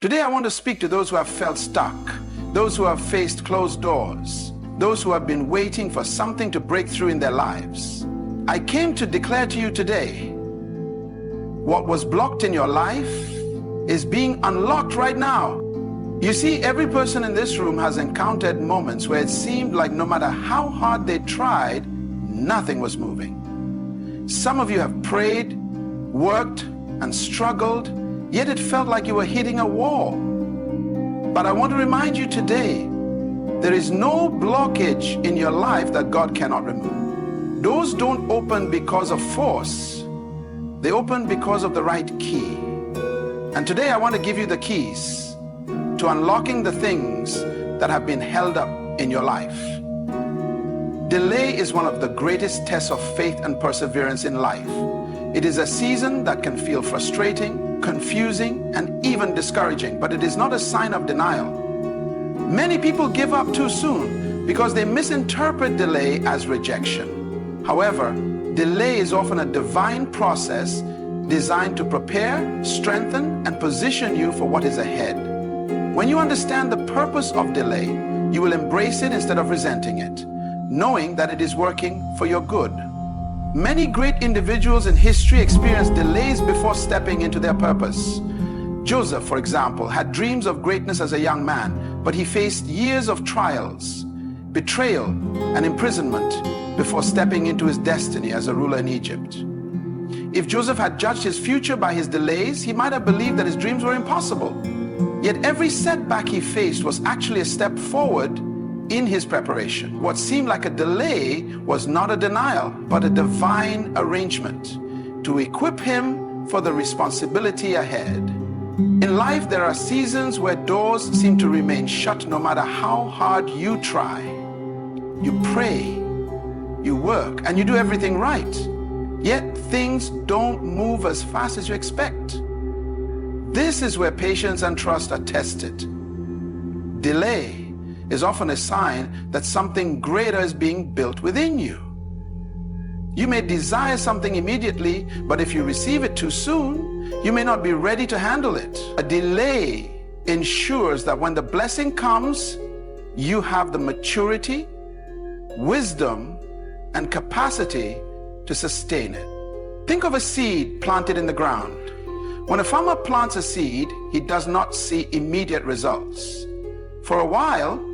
Today I want to speak to those who have felt stuck, those who have faced closed doors, those who have been waiting for something to break through in their lives. I came to declare to you today, what was blocked in your life is being unlocked right now. You see, every person in this room has encountered moments where it seemed like no matter how hard they tried, nothing was moving. Some of you have prayed, worked, and struggled, yet it felt like you were hitting a wall. But I want to remind you today, there is no blockage in your life that God cannot remove. Doors don't open because of force. They open because of the right key. And today I want to give you the keys to unlocking the things that have been held up in your life. Delay is one of the greatest tests of faith and perseverance in life. It is a season that can feel frustrating, confusing, and even discouraging, but it is not a sign of denial. Many people give up too soon because they misinterpret delay as rejection. However, delay is often a divine process designed to prepare, strengthen, and position you for what is ahead. When you understand the purpose of delay, you will embrace it instead of resenting it, knowing that it is working for your good. Many great individuals in history experienced delays before stepping into their purpose. Joseph, for example, had dreams of greatness as a young man, but he faced years of trials, betrayal, and imprisonment before stepping into his destiny as a ruler in Egypt. If Joseph had judged his future by his delays, he might have believed that his dreams were impossible. Yet every setback he faced was actually a step forward in his preparation. What seemed like a delay was not a denial, but a divine arrangement to equip him for the responsibility ahead. In life, there are seasons where doors seem to remain shut no matter how hard you try. You pray, you work, and you do everything right. Yet things don't move as fast as you expect. This is where patience and trust are tested. Delay is often a sign that something greater is being built within you. You may desire something immediately, but if you receive it too soon, you may not be ready to handle it. A delay ensures that when the blessing comes, you have the maturity, wisdom, and capacity to sustain it. Think of a seed planted in the ground. When a farmer plants a seed, he does not see immediate results. For a while,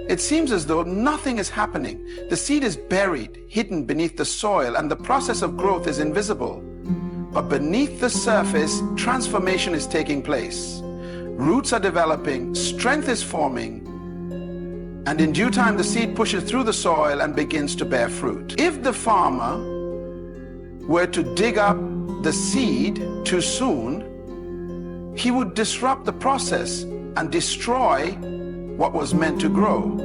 it seems as though nothing is happening. The seed is buried, hidden beneath the soil, and the process of growth is invisible. But beneath the surface, transformation is taking place. Roots are developing, strength is forming, and in due time the seed pushes through the soil and begins to bear fruit. If the farmer were to dig up the seed too soon, he would disrupt the process and destroy what was meant to grow.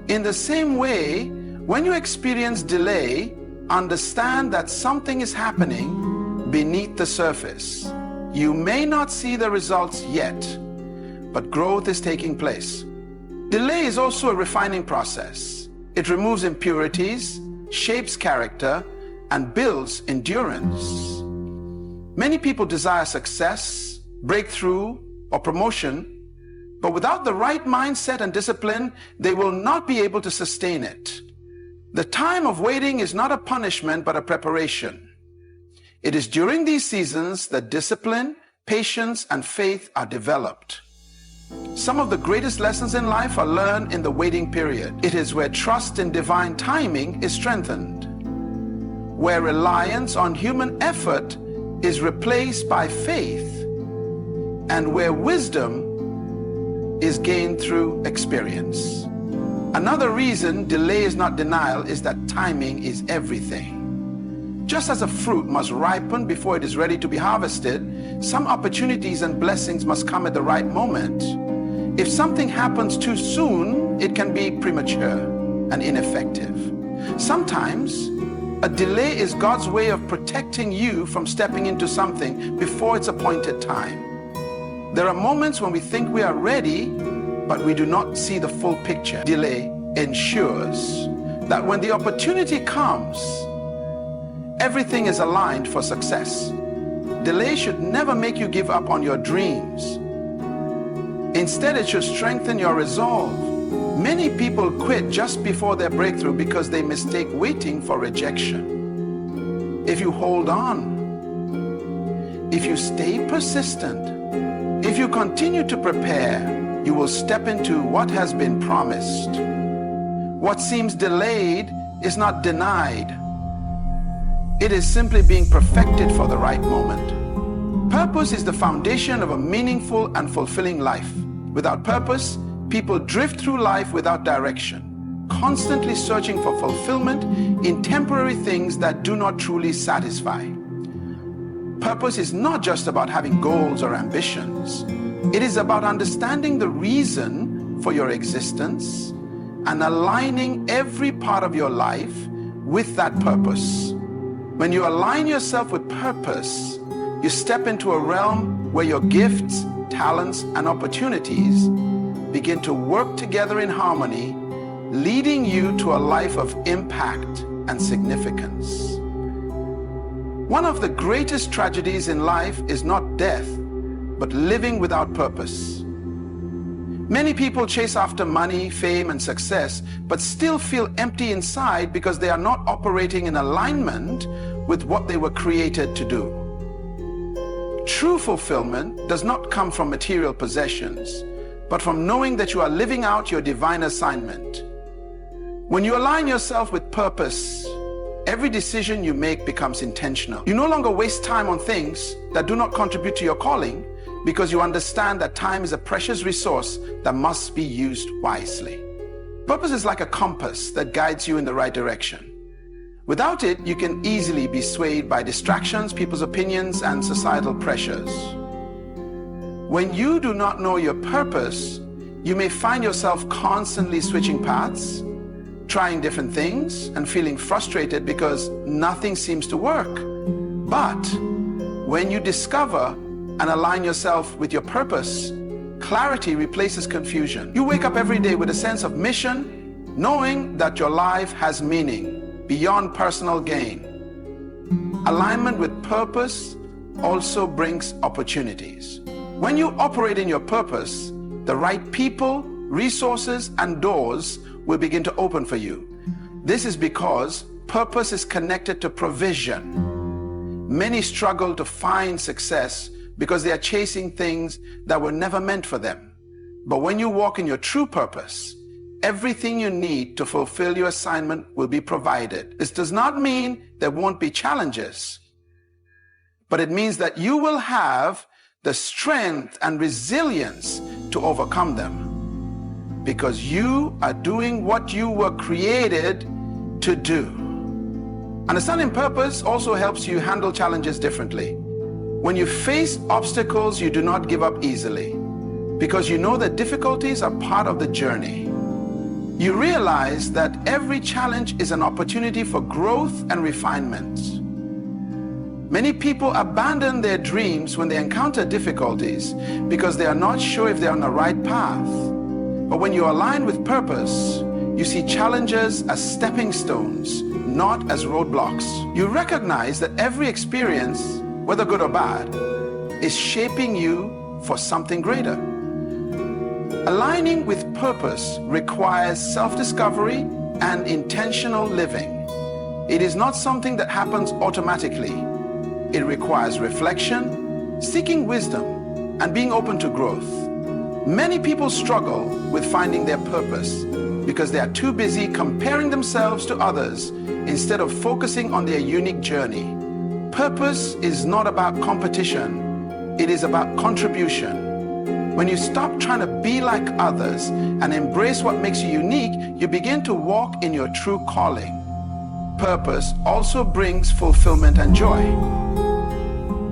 In the same way, when you experience delay, understand that something is happening beneath the surface. You may not see the results yet, but growth is taking place. Delay is also a refining process. It removes impurities, shapes character, and builds endurance. Many people desire success, breakthrough, or promotion, but without the right mindset and discipline, they will not be able to sustain it. The time of waiting is not a punishment, but a preparation. It is during these seasons that discipline, patience, and faith are developed. Some of the greatest lessons in life are learned in the waiting period. It is where trust in divine timing is strengthened, where reliance on human effort is replaced by faith, and where wisdom is gained through experience. Another reason delay is not denial is that timing is everything. Just as a fruit must ripen before it is ready to be harvested, some opportunities and blessings must come at the right moment. If something happens too soon, it can be premature and ineffective. Sometimes, a delay is God's way of protecting you from stepping into something before its appointed time. There are moments when we think we are ready, but we do not see the full picture. Delay ensures that when the opportunity comes, everything is aligned for success. Delay should never make you give up on your dreams. Instead, it should strengthen your resolve. Many people quit just before their breakthrough because they mistake waiting for rejection. If you hold on, if you stay persistent, if you continue to prepare, you will step into what has been promised. What seems delayed is not denied. It is simply being perfected for the right moment. Purpose is the foundation of a meaningful and fulfilling life. Without purpose, people drift through life without direction, constantly searching for fulfillment in temporary things that do not truly satisfy. Purpose is not just about having goals or ambitions. It is about understanding the reason for your existence and aligning every part of your life with that purpose. When you align yourself with purpose, you step into a realm where your gifts, talents, and opportunities begin to work together in harmony, leading you to a life of impact and significance. One of the greatest tragedies in life is not death, but living without purpose. Many people chase after money, fame, and success, but still feel empty inside because they are not operating in alignment with what they were created to do. True fulfillment does not come from material possessions, but from knowing that you are living out your divine assignment. When you align yourself with purpose, every decision you make becomes intentional. You no longer waste time on things that do not contribute to your calling, because you understand that time is a precious resource that must be used wisely. Purpose is like a compass that guides you in the right direction. Without it, you can easily be swayed by distractions, people's opinions, and societal pressures. When you do not know your purpose, you may find yourself constantly switching paths, trying different things, and feeling frustrated because nothing seems to work. But when you discover and align yourself with your purpose, clarity replaces confusion. You wake up every day with a sense of mission, knowing that your life has meaning beyond personal gain. Alignment with purpose also brings opportunities. When you operate in your purpose, the right people, resources, and doors will begin to open for you. This is because purpose is connected to provision. Many struggle to find success because they are chasing things that were never meant for them. But when you walk in your true purpose, everything you need to fulfill your assignment will be provided. This does not mean there won't be challenges, but it means that you will have the strength and resilience to overcome them, because you are doing what you were created to do. Understanding purpose also helps you handle challenges differently. When you face obstacles, you do not give up easily, because you know that difficulties are part of the journey. You realize that every challenge is an opportunity for growth and refinement. Many people abandon their dreams when they encounter difficulties because they are not sure if they're on the right path. But when you align with purpose, you see challenges as stepping stones, not as roadblocks. You recognize that every experience, whether good or bad, is shaping you for something greater. Aligning with purpose requires self-discovery and intentional living. It is not something that happens automatically. It requires reflection, seeking wisdom, and being open to growth. Many people struggle with finding their purpose because they are too busy comparing themselves to others instead of focusing on their unique journey. Purpose is not about competition. It is about contribution. When you stop trying to be like others and embrace what makes you unique, you begin to walk in your true calling. Purpose also brings fulfillment and joy.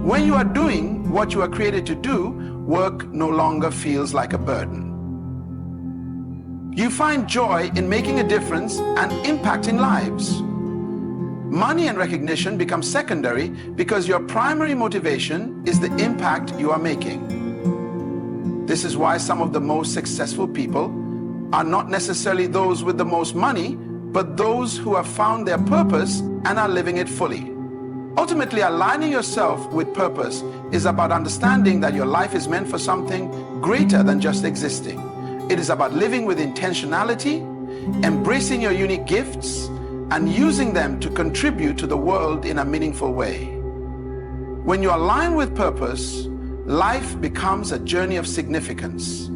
When you are doing what you are created to do, work no longer feels like a burden. You find joy in making a difference and impacting lives. Money and recognition become secondary because your primary motivation is the impact you are making. This is why some of the most successful people are not necessarily those with the most money, but those who have found their purpose and are living it fully. Ultimately, aligning yourself with purpose is about understanding that your life is meant for something greater than just existing. It is about living with intentionality, embracing your unique gifts, and using them to contribute to the world in a meaningful way. When you align with purpose, life becomes a journey of significance,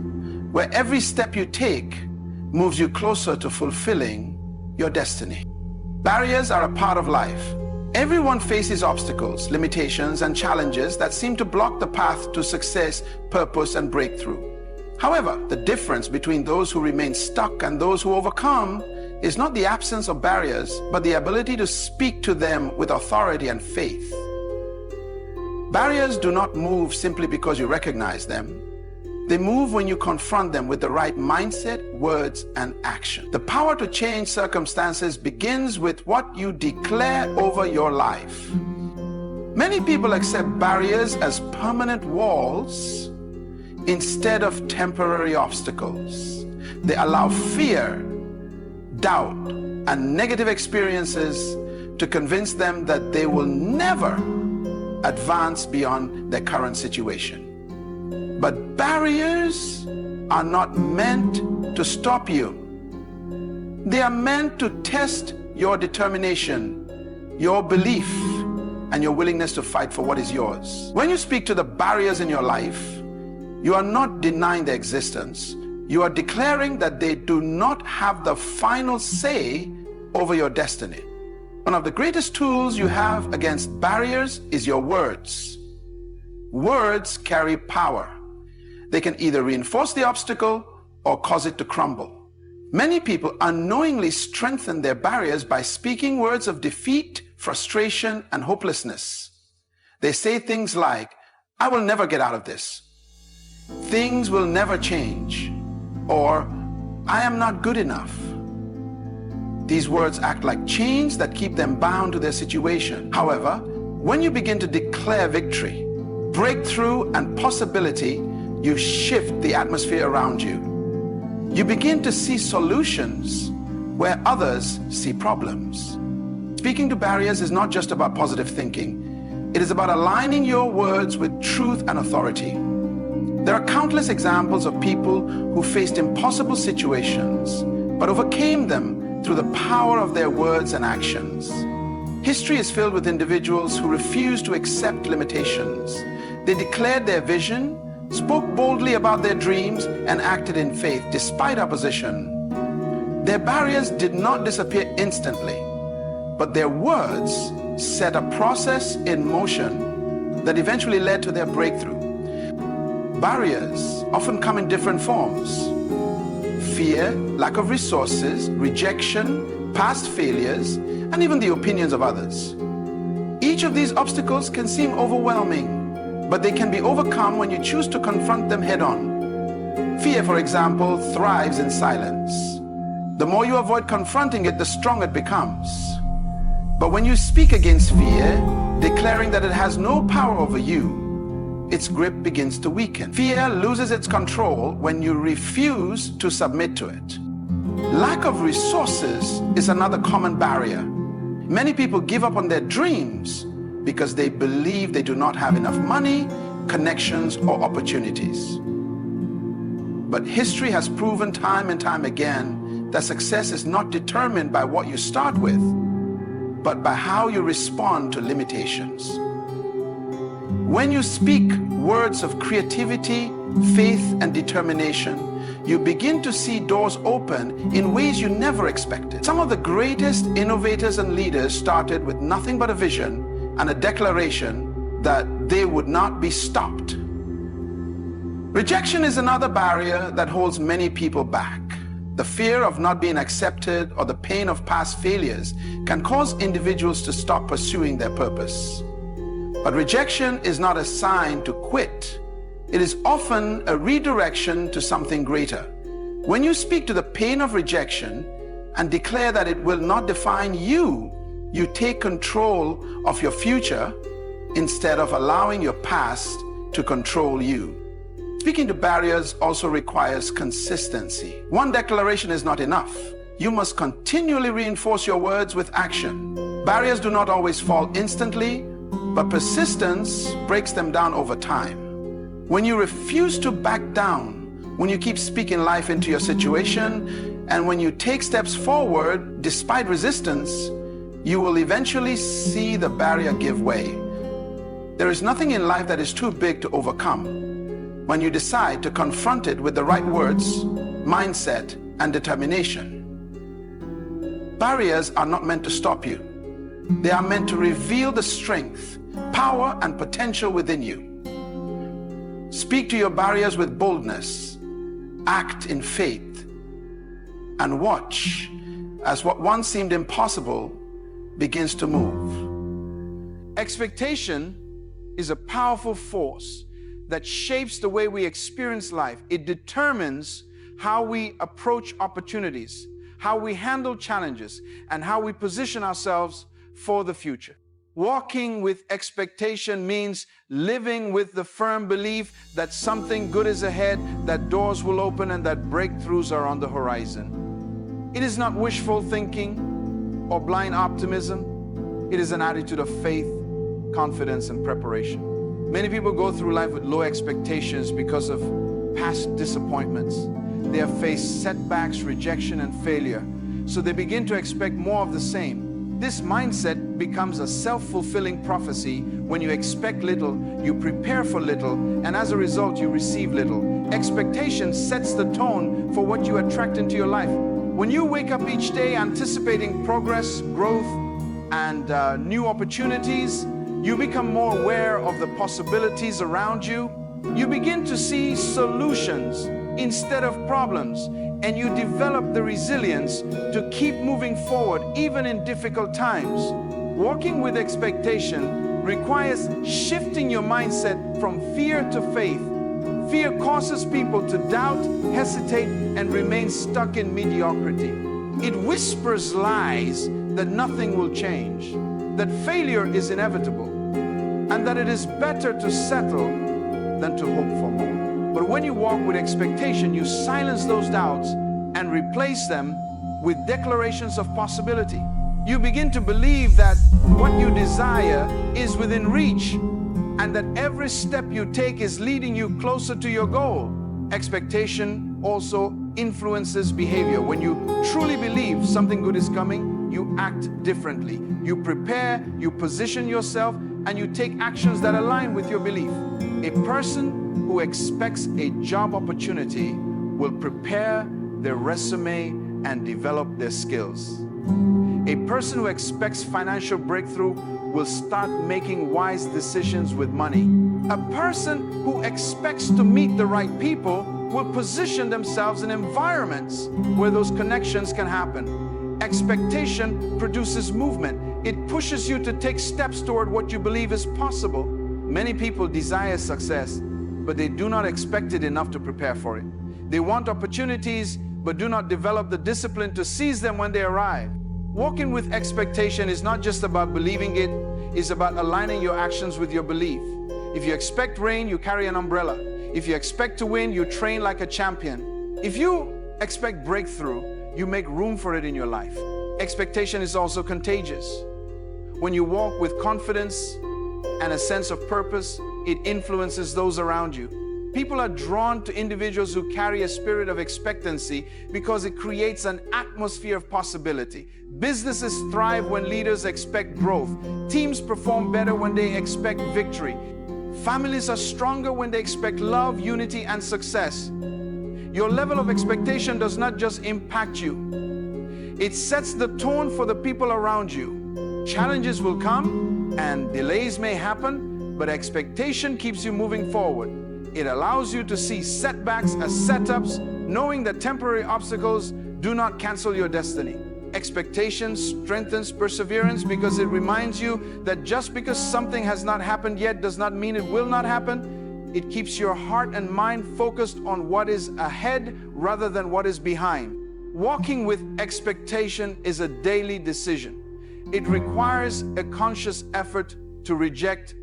where every step you take moves you closer to fulfilling your destiny. Barriers are a part of life. Everyone faces obstacles, limitations, and challenges that seem to block the path to success, purpose, and breakthrough. However, the difference between those who remain stuck and those who overcome is not the absence of barriers, but the ability to speak to them with authority and faith. Barriers do not move simply because you recognize them. They move when you confront them with the right mindset, words, and action. The power to change circumstances begins with what you declare over your life. Many people accept barriers as permanent walls instead of temporary obstacles. They allow fear, doubt, and negative experiences to convince them that they will never advance beyond their current situation. But barriers are not meant to stop you. They are meant to test your determination, your belief, and your willingness to fight for what is yours. When you speak to the barriers in your life, you are not denying their existence. You are declaring that they do not have the final say over your destiny. One of the greatest tools you have against barriers is your words. Words carry power. They can either reinforce the obstacle or cause it to crumble. Many people unknowingly strengthen their barriers by speaking words of defeat, frustration, and hopelessness. They say things like, "I will never get out of this," "Things will never change," or "I am not good enough." These words act like chains that keep them bound to their situation. However, when you begin to declare victory, breakthrough, and possibility, you shift the atmosphere around you. You begin to see solutions where others see problems. Speaking to barriers is not just about positive thinking. It is about aligning your words with truth and authority. There are countless examples of people who faced impossible situations, but overcame them through the power of their words and actions. History is filled with individuals who refused to accept limitations. They declared their vision, spoke boldly about their dreams, and acted in faith despite opposition. Their barriers did not disappear instantly, but their words set a process in motion that eventually led to their breakthrough. Barriers often come in different forms: fear, lack of resources, rejection, past failures, and even the opinions of others. Each of these obstacles can seem overwhelming, but they can be overcome when you choose to confront them head-on. Fear, for example, thrives in silence. The more you avoid confronting it, the stronger it becomes. But when you speak against fear, declaring that it has no power over you, its grip begins to weaken. Fear loses its control when you refuse to submit to it. Lack of resources is another common barrier. Many people give up on their dreams because they believe they do not have enough money, connections, or opportunities. But history has proven time and time again that success is not determined by what you start with, but by how you respond to limitations. When you speak words of creativity, faith, and determination, you begin to see doors open in ways you never expected. Some of the greatest innovators and leaders started with nothing but a vision and a declaration that they would not be stopped. Rejection is another barrier that holds many people back. The fear of not being accepted or the pain of past failures can cause individuals to stop pursuing their purpose. But rejection is not a sign to quit. It is often a redirection to something greater. When you speak to the pain of rejection and declare that it will not define you, you take control of your future instead of allowing your past to control you. Speaking to barriers also requires consistency. One declaration is not enough. You must continually reinforce your words with action. Barriers do not always fall instantly, but persistence breaks them down over time. When you refuse to back down, when you keep speaking life into your situation, and when you take steps forward despite resistance, you will eventually see the barrier give way. There is nothing in life that is too big to overcome when you decide to confront it with the right words, mindset, and determination. Barriers are not meant to stop you. They are meant to reveal the strength, power, and potential within you. Speak to your barriers with boldness, act in faith, and watch as what once seemed impossible begins to move. Expectation is a powerful force that shapes the way we experience life. It determines how we approach opportunities, how we handle challenges, and how we position ourselves for the future. Walking with expectation means living with the firm belief that something good is ahead, that doors will open, and that breakthroughs are on the horizon. It is not wishful thinking or blind optimism. It is an attitude of faith, confidence, and preparation. Many people go through life with low expectations because of past disappointments. They have faced setbacks, rejection, and failure, so they begin to expect more of the same. This mindset becomes a self-fulfilling prophecy. When you expect little, you prepare for little, and as a result, you receive little. Expectation sets the tone for what you attract into your life. When you wake up each day anticipating progress, growth, and new opportunities, you become more aware of the possibilities around you. You begin to see solutions instead of problems, and you develop the resilience to keep moving forward even in difficult times. Walking with expectation requires shifting your mindset from fear to faith. Fear causes people to doubt, hesitate, and remain stuck in mediocrity. It whispers lies that nothing will change, that failure is inevitable, and that it is better to settle than to hope for more. But when you walk with expectation, you silence those doubts and replace them with declarations of possibility. You begin to believe that what you desire is within reach, and that every step you take is leading you closer to your goal. Expectation also influences behavior. When you truly believe something good is coming, you act differently. You prepare, you position yourself, and you take actions that align with your belief. A person who expects a job opportunity will prepare their resume and develop their skills. A person who expects financial breakthrough will start making wise decisions with money. A person who expects to meet the right people will position themselves in environments where those connections can happen. Expectation produces movement. It pushes you to take steps toward what you believe is possible. Many people desire success, but they do not expect it enough to prepare for it. They want opportunities, but do not develop the discipline to seize them when they arrive. Walking with expectation is not just about believing it, it's about aligning your actions with your belief. If you expect rain, you carry an umbrella. If you expect to win, you train like a champion. If you expect breakthrough, you make room for it in your life. Expectation is also contagious. When you walk with confidence and a sense of purpose, it influences those around you. People are drawn to individuals who carry a spirit of expectancy because it creates an atmosphere of possibility. Businesses thrive when leaders expect growth. Teams perform better when they expect victory. Families are stronger when they expect love, unity, and success. Your level of expectation does not just impact you. It sets the tone for the people around you. Challenges will come and delays may happen, but expectation keeps you moving forward. It allows you to see setbacks as setups, knowing that temporary obstacles do not cancel your destiny. Expectation strengthens perseverance because it reminds you that just because something has not happened yet does not mean it will not happen. It keeps your heart and mind focused on what is ahead rather than what is behind. Walking with expectation is a daily decision. It requires a conscious effort to reject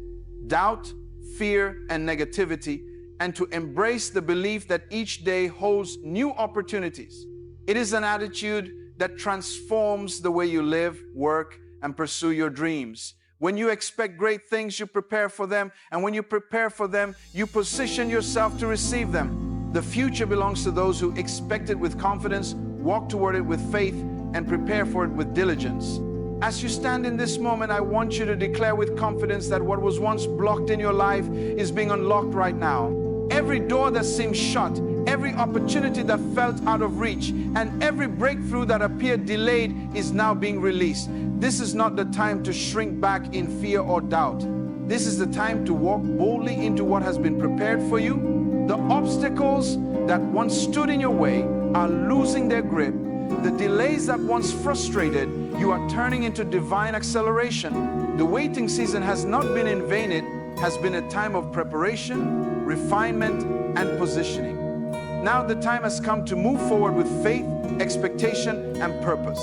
doubt, fear, and negativity, and to embrace the belief that each day holds new opportunities. It is an attitude that transforms the way you live, work, and pursue your dreams. When you expect great things, you prepare for them. And when you prepare for them, you position yourself to receive them. The future belongs to those who expect it with confidence, walk toward it with faith, and prepare for it with diligence. As you stand in this moment, I want you to declare with confidence that what was once blocked in your life is being unlocked right now. Every door that seemed shut, every opportunity that felt out of reach, and every breakthrough that appeared delayed is now being released. This is not the time to shrink back in fear or doubt. This is the time to walk boldly into what has been prepared for you. The obstacles that once stood in your way are losing their grip. The delays that once frustrated, you are turning into divine acceleration. The waiting season has not been in vain. It has been a time of preparation, refinement, and positioning. Now the time has come to move forward with faith, expectation, and purpose.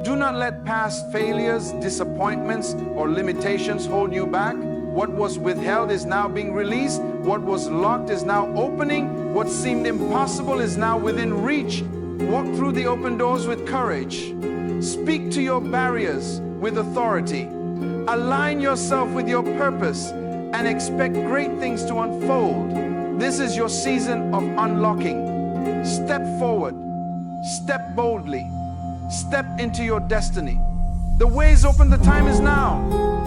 Do not let past failures, disappointments, or limitations hold you back. What was withheld is now being released. What was locked is now opening. What seemed impossible is now within reach. Walk through the open doors with courage. Speak to your barriers with authority. Align yourself with your purpose and expect great things to unfold. This is your season of unlocking. Step forward. Step boldly. Step into your destiny. The way is open. The time is now.